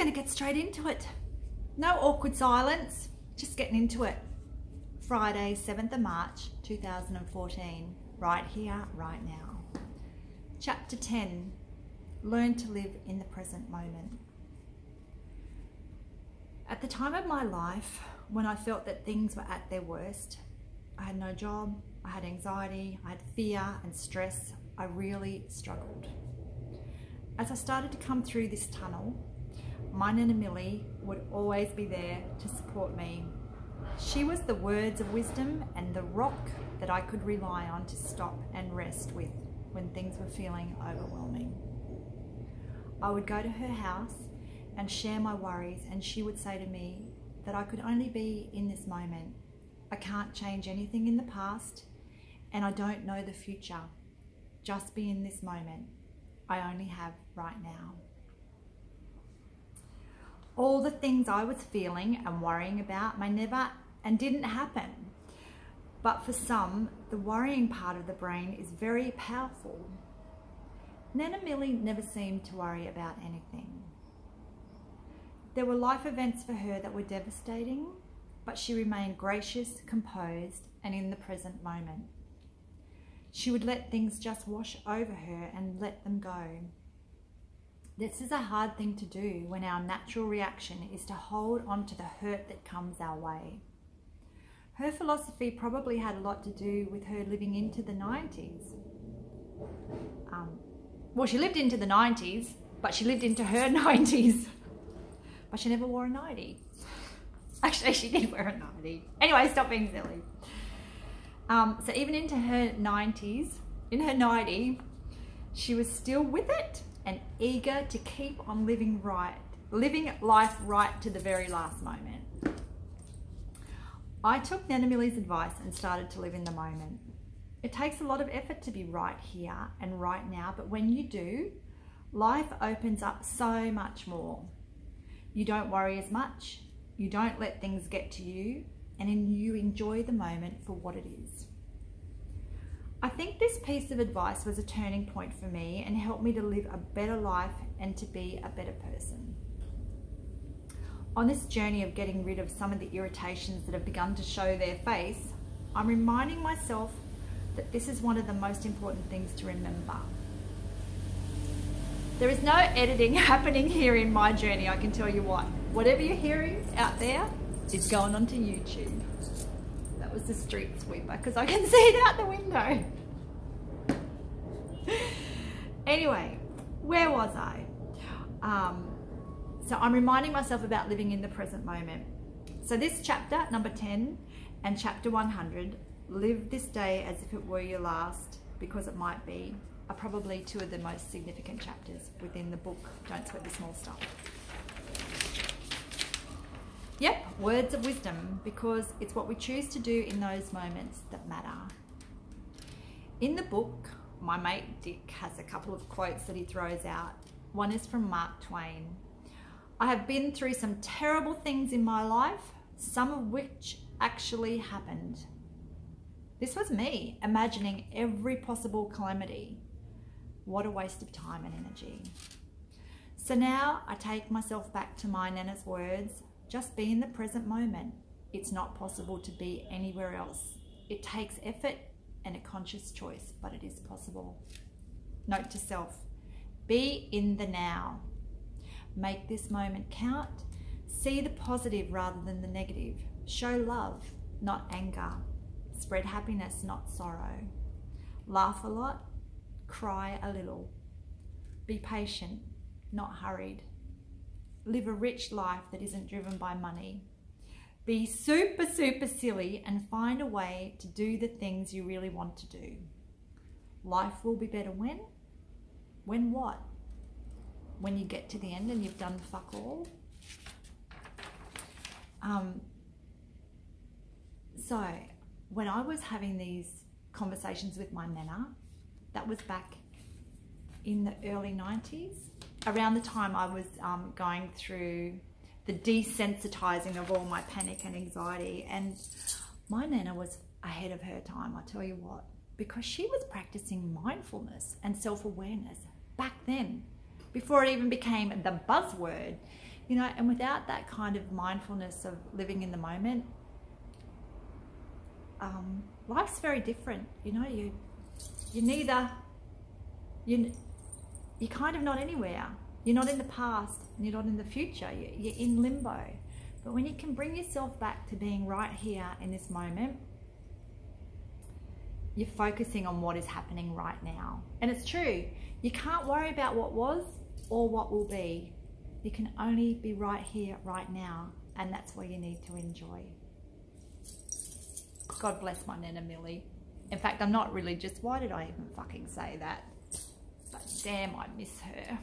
going to get straight into it. No awkward silence, just getting into it. Friday, 7th of March, 2014, right here, right now. Chapter 10, learn to live in the present moment. At the time of my life, when I felt that things were at their worst, I had no job, I had anxiety, I had fear and stress. I really struggled. As I started to come through this tunnel, my Nana Millie would always be there to support me. She was the words of wisdom and the rock that I could rely on to stop and rest with when things were feeling overwhelming. I would go to her house and share my worries, and she would say to me that I could only be in this moment. I can't change anything in the past, and I don't know the future. Just be in this moment. I only have right now. All the things I was feeling and worrying about may never and didn't happen. But for some, the worrying part of the brain is very powerful. Nana Millie never seemed to worry about anything. There were life events for her that were devastating, but she remained gracious, composed, and in the present moment. She would let things just wash over her and let them go. This is a hard thing to do when our natural reaction is to hold on to the hurt that comes our way. Her philosophy probably had a lot to do with her living into the 90s. Well, she lived into the 90s, but she lived into her 90s. But she never wore a 90. Actually, she did wear a 90. Anyway, stop being silly. So even into her 90s, in her 90, she was still with it and eager to keep on living life right to the very last moment. I took Nana Millie's advice and started to live in the moment. It takes a lot of effort to be right here and right now, but when you do, life opens up so much more. You don't worry as much, you don't let things get to you, and you enjoy the moment for what it is. I think this piece of advice was a turning point for me and helped me to live a better life and to be a better person. On this journey of getting rid of some of the irritations that have begun to show their face, I'm reminding myself that this is one of the most important things to remember. There is no editing happening here in my journey, I can tell you what. Whatever you're hearing out there is going onto YouTube. That was the street sweeper, because I can see it out the window. Anyway, where was I? So I'm reminding myself about living in the present moment. So this chapter, number 10, and chapter 100, live this day as if it were your last, because it might be, are probably two of the most significant chapters within the book, Don't Sweat the Small Stuff. Yep, words of wisdom, because it's what we choose to do in those moments that matter. In the book, my mate Dick has a couple of quotes that he throws out. One is from Mark Twain. I have been through some terrible things in my life, some of which actually happened. This was me imagining every possible calamity. What a waste of time and energy. So now I take myself back to my Nana's words, just be in the present moment. It's not possible to be anywhere else. It takes effort and a conscious choice, but it is possible. Note to self, be in the now. Make this moment count. See the positive rather than the negative. Show love, not anger. Spread happiness, not sorrow. Laugh a lot, cry a little. Be patient, not hurried. Live a rich life that isn't driven by money. Be super, super silly and find a way to do the things you really want to do. Life will be better when? When what? When you get to the end and you've done fuck all? So when I was having these conversations with my Nana, that was back in the early 90s, around the time I was going through the desensitizing of all my panic and anxiety, and my Nana was ahead of her time, I tell you what, because she was practicing mindfulness and self-awareness back then, before it even became the buzzword. You know, and without that kind of mindfulness of living in the moment, life's very different. You know, you're kind of not anywhere. You're not in the past and you're not in the future. You're in limbo. But when you can bring yourself back to being right here in this moment, you're focusing on what is happening right now. And it's true. You can't worry about what was or what will be. You can only be right here, right now. And that's where you need to enjoy. God bless my Nana Millie. In fact, I'm not religious. Why did I even fucking say that? But damn, I miss her.